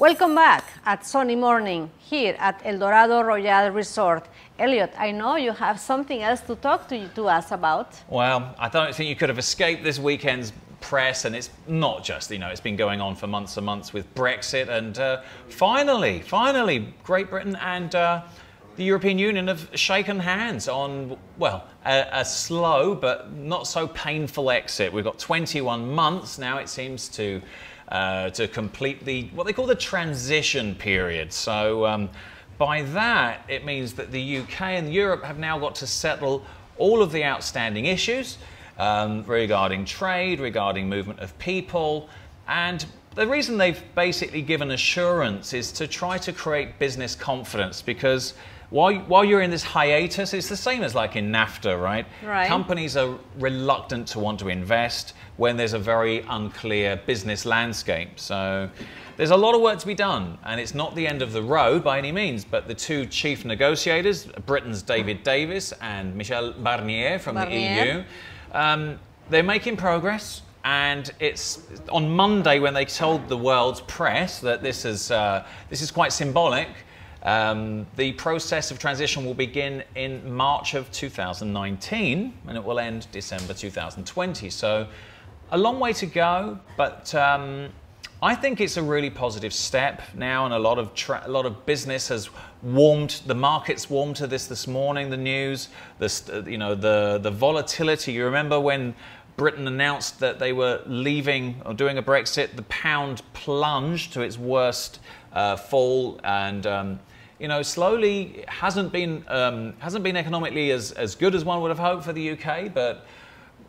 Welcome back at sunny morning here at El Dorado Royale Resort. Elliot, I know you have something else to talk to us about. Well, I don't think you could have escaped this weekend's press, and it's not just, it's been going on for months and months with Brexit, and finally, Great Britain and the European Union have shaken hands on, well, a slow but not so painful exit. We've got 21 months now, it seems, to complete what they call the transition period. So by that, it means that the UK and Europe have now got to settle all of the outstanding issues regarding trade, regarding movement of people, and the reason they've basically given assurance is to try to create business confidence, because while you're in this hiatus, it's the same as like in NAFTA, right? Companies are reluctant to want to invest when there's a very unclear business landscape. So there's a lot of work to be done, and it's not the end of the road by any means, but the two chief negotiators, Britain's David Davis and Michel Barnier from the EU, they're making progress. And it's on Monday when they told the world's press that this is quite symbolic. The process of transition will begin in March of 2019 and it will end December 2020. So a long way to go, but I think it's a really positive step now, and a lot of business has warmed. The market's warmed to this morning. The news, the volatility. You remember when Britain announced that they were leaving or doing a Brexit, the pound plunged to its worst fall, and slowly it hasn't been economically as good as one would have hoped for the UK, but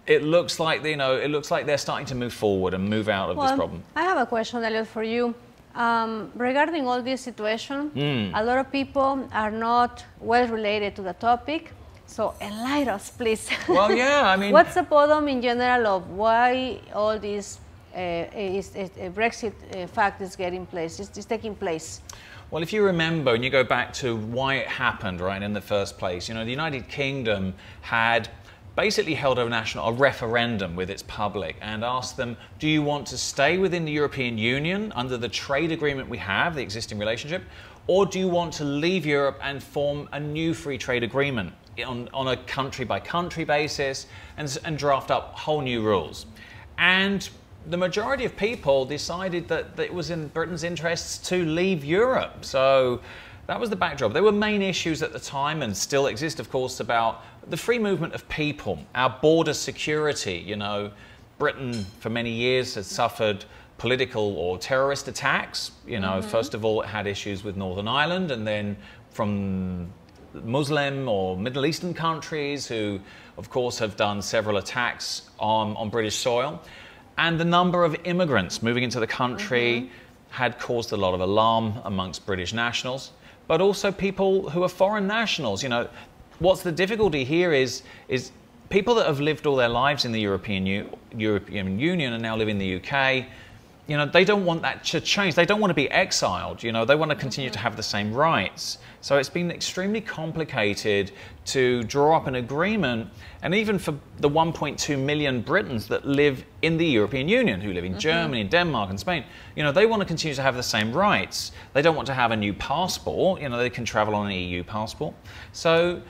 it looks like they're starting to move forward and move out of this problem. I have a question, Elliot, for you. Regarding all this situation, a lot of people are not well related to the topic. So enlighten us, please. Well, yeah, I mean, what's the problem in general of why all this Brexit fact is taking place? Well, if you remember, and you go back to why it happened, right, in the first place, the United Kingdom had basically held a referendum with its public and asked them, do you want to stay within the European Union under the trade agreement we have, the existing relationship, or do you want to leave Europe and form a new free trade agreement on a country-by-country basis and draft up whole new rules? And the majority of people decided that it was in Britain's interests to leave Europe. So that was the backdrop. There were main issues at the time, and still exist, of course, about the free movement of people, our border security. Britain for many years has suffered political or terrorist attacks. First of all, it had issues with Northern Ireland, and then from Muslim or Middle Eastern countries who, of course, have done several attacks on British soil. And the number of immigrants moving into the country had caused a lot of alarm amongst British nationals, but also people who are foreign nationals. What's the difficulty here is people that have lived all their lives in the European Union and now live in the UK. They don't want that to change. They don't want to be exiled. They want to continue to have the same rights. So it's been extremely complicated to draw up an agreement. And even for the 1.2 million Britons that live in the European Union, who live in Germany, Denmark and Spain, they want to continue to have the same rights. They don't want to have a new passport. They can travel on an EU passport. So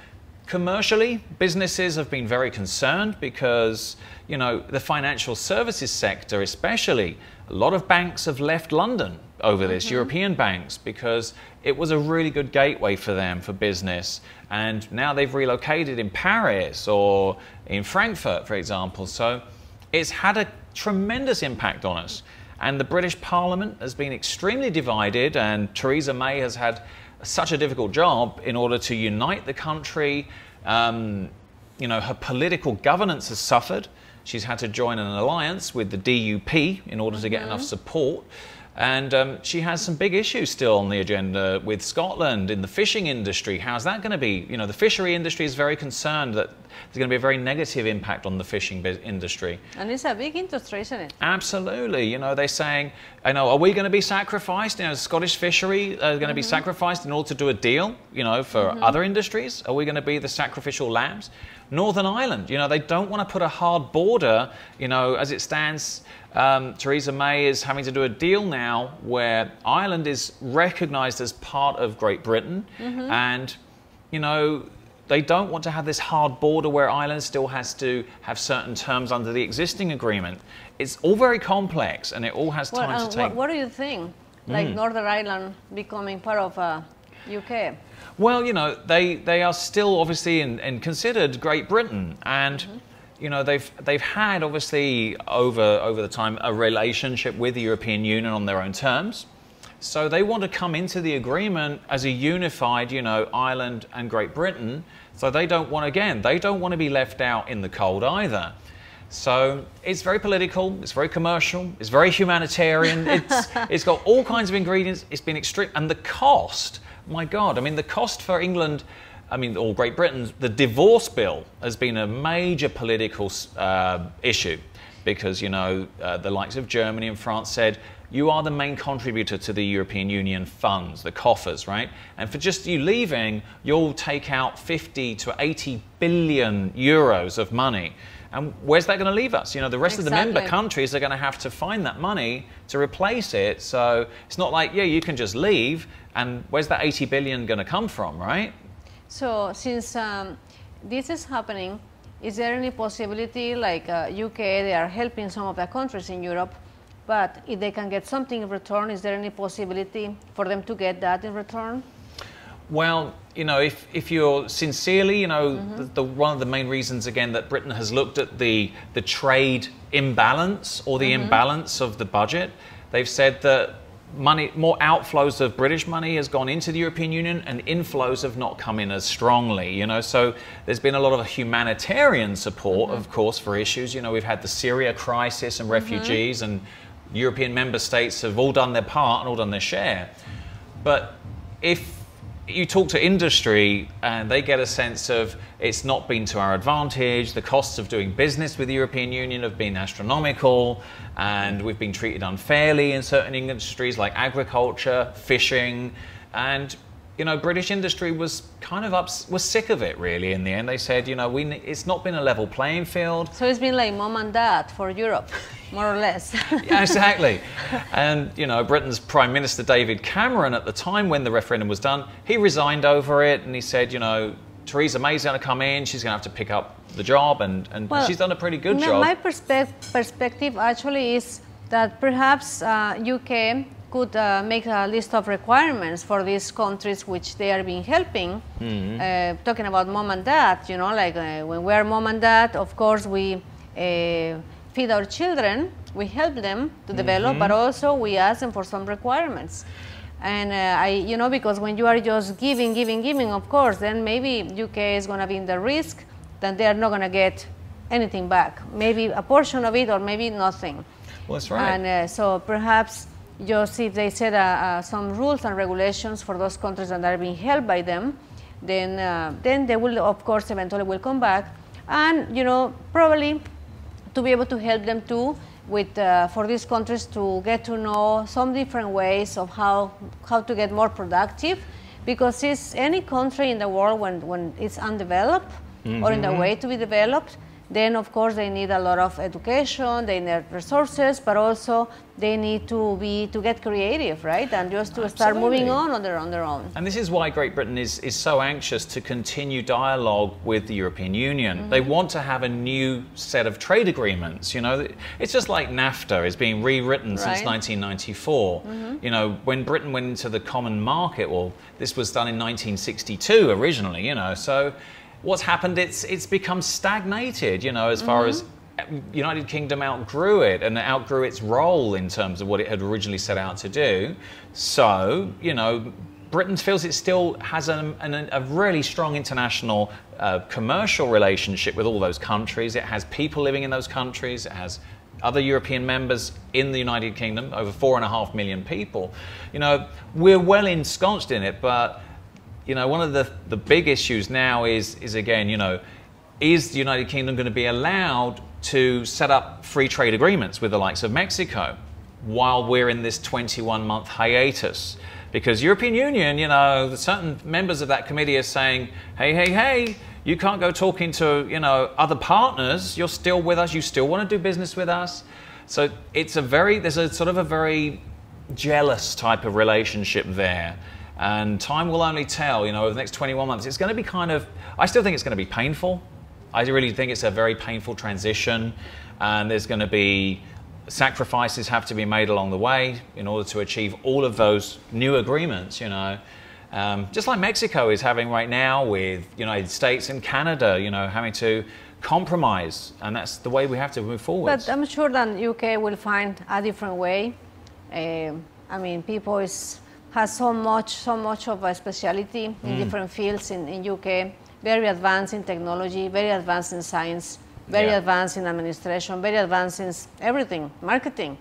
commercially, businesses have been very concerned because, the financial services sector especially, a lot of banks have left London over this, European banks, because it was a really good gateway for them for business. And now they've relocated in Paris or in Frankfurt, for example. So it's had a tremendous impact on us. And the British Parliament has been extremely divided, and Theresa May has had such a difficult job in order to unite the country. Her political governance has suffered. She's had to join an alliance with the DUP in order to get enough support. And she has some big issues still on the agenda with Scotland in the fishing industry. How's that going to be? The fishery industry is very concerned that there's going to be a very negative impact on the fishing industry. And it's a big industry, isn't it? Absolutely. They're saying, I know, are we going to be sacrificed? You know, Scottish fishery are going to be sacrificed in order to do a deal, you know, for other industries? Are we going to be the sacrificial lambs? Northern Ireland, you know, they don't want to put a hard border, you know, as it stands. Theresa May is having to do a deal now where Ireland is recognised as part of Great Britain, and, you know, they don't want to have this hard border where Ireland still has to have certain terms under the existing agreement. It's all very complex, and it all has time to take. What do you think? Like Northern Ireland becoming part of UK? Well, you know, they are still obviously and considered Great Britain, and you know they've had obviously over the time a relationship with the European Union on their own terms. So they want to come into the agreement as a unified, you know, Ireland and Great Britain. So they don't want to be left out in the cold either. So it's very political, it's very commercial, it's very humanitarian, it's got all kinds of ingredients, it's been extreme, and the cost, my God, I mean the cost for England, I mean, or Great Britain, the divorce bill has been a major political issue because, you know, the likes of Germany and France said, you are the main contributor to the European Union funds, the coffers, right? And for just you leaving, you'll take out 50 to 80 billion euros of money. And where's that going to leave us? You know, the rest of the member countries are going to have to find that money to replace it. So it's not like, yeah, you can just leave, and where's that 80 billion going to come from, right? So since this is happening, is there any possibility, like UK, they are helping some of the countries in Europe, but if they can get something in return, is there any possibility for them to get that in return? Well, you know, if you're sincerely, you know, one of the main reasons, again, that Britain has looked at the trade imbalance or the imbalance of the budget, they've said that more outflows of British money has gone into the European Union and inflows have not come in as strongly, you know. So there's been a lot of humanitarian support, of course, for issues. You know, we've had the Syria crisis and refugees, and European member states have all done their part and all done their share. But if you talk to industry and they get a sense of it's not been to our advantage, the costs of doing business with the European Union have been astronomical, and we've been treated unfairly in certain industries like agriculture, fishing, and you know, British industry was kind of was sick of it really in the end. They said, you know, it's not been a level playing field. So it's been like mom and dad for Europe, more or less. Yeah, exactly. And, you know, Britain's Prime Minister David Cameron at the time when the referendum was done, he resigned over it and he said, you know, Theresa May's going to come in, she's going to have to pick up the job, and well, she's done a pretty good job. My perspective actually is that perhaps UK could make a list of requirements for these countries which they are being helping. Talking about mom and dad, you know, like when we are mom and dad, of course we feed our children, we help them to develop, but also we ask them for some requirements. And you know, because when you are just giving, of course, then maybe UK is going to be in the risk that they are not going to get anything back. Maybe a portion of it, or maybe nothing. Well, that's right. And so perhaps just if they set some rules and regulations for those countries that are being held by them, then they will, of course, eventually will come back, and you know, probably to be able to help them too with for these countries to get to know some different ways of how to get more productive, because it's any country in the world when it's undeveloped or in the way to be developed, then of course they need a lot of education, they need resources, but also they need to get creative, right? And just to start moving on their own. And this is why Great Britain is so anxious to continue dialogue with the European Union. They want to have a new set of trade agreements. You know, it's just like NAFTA is being rewritten since 1994. You know, when Britain went into the common market, well, this was done in 1962 originally, you know, so what's happened, it's become stagnated, you know, as far as United Kingdom outgrew it and outgrew its role in terms of what it had originally set out to do. So, you know, Britain feels it still has a really strong international commercial relationship with all those countries. It has people living in those countries. It has other European members in the United Kingdom, over 4.5 million people. You know, we're well ensconced in it, but you know, one of the big issues now is again, you know, is the United Kingdom going to be allowed to set up free trade agreements with the likes of Mexico? while we're in this 21-month hiatus. Because European Union, you know, certain members of that committee are saying, hey, hey, hey, you can't go talking to, you know, other partners. You're still with us. You still want to do business with us. So it's there's a sort of a very jealous type of relationship there. And time will only tell, you know, over the next 21 months. It's going to be I still think it's going to be painful. I really think it's a very painful transition. And there's going to be sacrifices have to be made along the way in order to achieve all of those new agreements, you know. Just like Mexico is having right now with United States and Canada, you know, having to compromise, and that's the way we have to move forward. But I'm sure that UK will find a different way. I mean, people has so much of a speciality in different fields in UK, very advanced in technology, very advanced in science, very advanced in administration, very advanced in everything, marketing.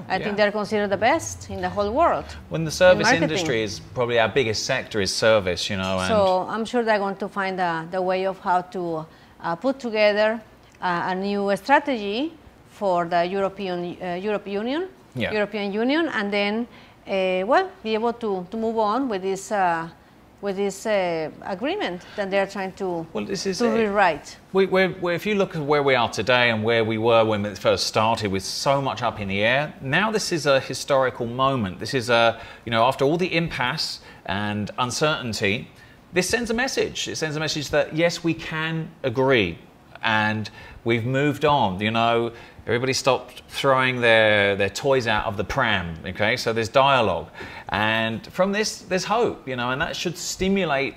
I think they're considered the best in the whole world. When the service industry is probably our biggest sector is service, you know. So I'm sure they're going to find the way of how to put together a new strategy for the European Union, and then well, be able to move on with this agreement that they're trying to rewrite. If you look at where we are today and where we were when it first started, with so much up in the air, now this is a historical moment. This is you know, after all the impasse and uncertainty, this sends a message. It sends a message that yes, we can agree, and we've moved on. You know, everybody stopped throwing their toys out of the pram. Okay, so there's dialogue, and from this there's hope. You know, and that should stimulate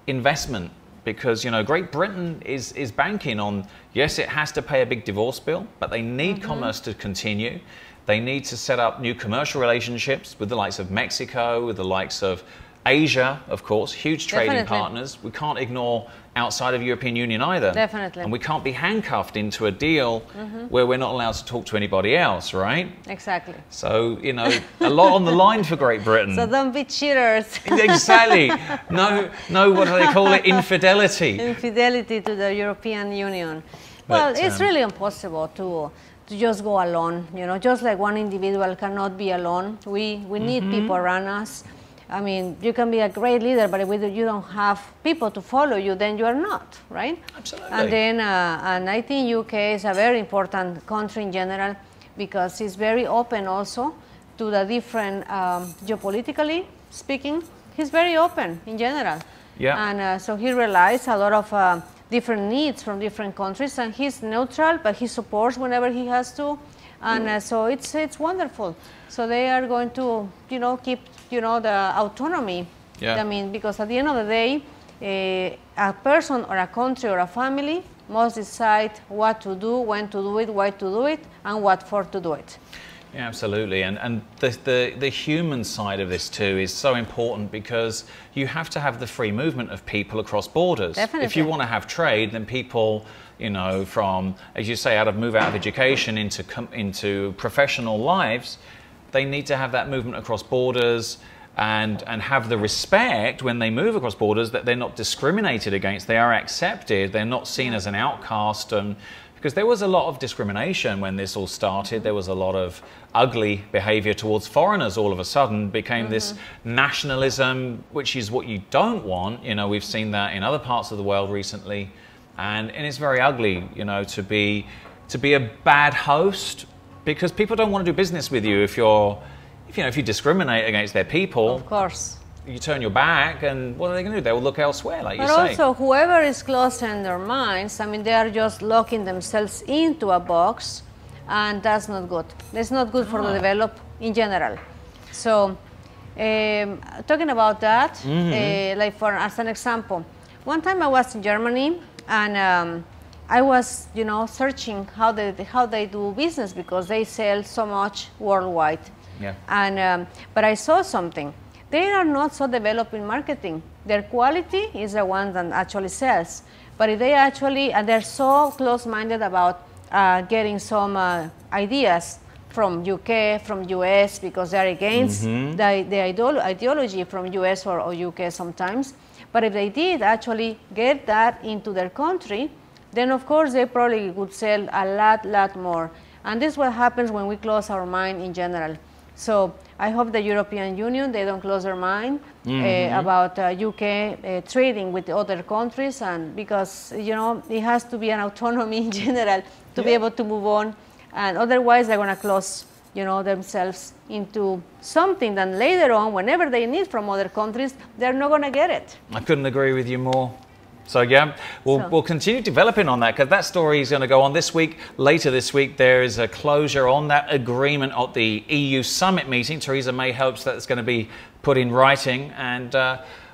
investment, because you know Great Britain is banking on, yes, it has to pay a big divorce bill, but they need commerce to continue. They need to set up new commercial relationships with the likes of Mexico, with the likes of Asia, of course, huge trading partners. We can't ignore outside of European Union either. Definitely. And we can't be handcuffed into a deal where we're not allowed to talk to anybody else, right? Exactly. So, you know, a lot on the line for Great Britain. So don't be cheaters. Exactly. No, what do they call it? Infidelity. Infidelity to the European Union. Well, it's really impossible to just go alone, you know, just like one individual cannot be alone. We need people around us. I mean, you can be a great leader, but if you don't have people to follow you, then you are not, right? Absolutely. And then, and I think UK is a very important country in general, because it's very open also to the different, geopolitically speaking, he's very open in general. Yeah. And so he realizes a lot of different needs from different countries, and he's neutral, but he supports whenever he has to. And so it's wonderful. So they are going to, you know, keep, you know, the autonomy. Yeah. I mean, because at the end of the day, a person or a country or a family must decide what to do, when to do it, why to do it, and what for to do it. Yeah, absolutely. And the human side of this too is so important, because you have to have the free movement of people across borders. Definitely. If you want to have trade, then people, you know, from, as you say, move out of education into professional lives, they need to have that movement across borders, and have the respect when they move across borders that they're not discriminated against, they are accepted, they're not seen as an outcast. And because there was a lot of discrimination when this all started, there was a lot of ugly behavior towards foreigners. All of a sudden became this nationalism, which is what you don't want. You know, we've seen that in other parts of the world recently, and it's very ugly, you know, to be a bad host, because people don't want to do business with you if you discriminate against their people. Of course. You turn your back, and what are they going to do? They will look elsewhere, like you say. But also, whoever is closed in their minds, I mean, they are just locking themselves into a box, and that's not good. That's not good for the develop in general. So, talking about that, like as an example, one time I was in Germany, and I was, you know, searching how they do business, because they sell so much worldwide. Yeah. And but I saw something. They are not so developed in marketing. Their quality is the one that actually sells. But if they actually, and they're so close-minded about getting some ideas from UK, from US, because they're against the ideology from US or UK sometimes. But if they did actually get that into their country, then of course they probably would sell a lot more. And this is what happens when we close our mind in general. So I hope the European Union, they don't close their mind about UK trading with other countries, and because, you know, it has to be an autonomy in general to be able to move on, and otherwise they're going to close, you know, themselves into something that later on, whenever they need from other countries, they're not going to get it. I couldn't agree with you more. So yeah, we'll continue developing on that, because that story is going to go on this week. Later this week, there is a closure on that agreement at the EU summit meeting. Theresa May hopes that it's going to be put in writing, and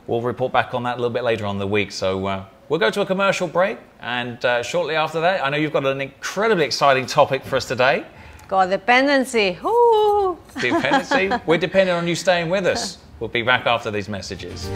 we'll report back on that a little bit later on in the week. So we'll go to a commercial break, and shortly after that, I know you've got an incredibly exciting topic for us today. Codependency. Ooh. Dependency. We're dependent on you staying with us. We'll be back after these messages.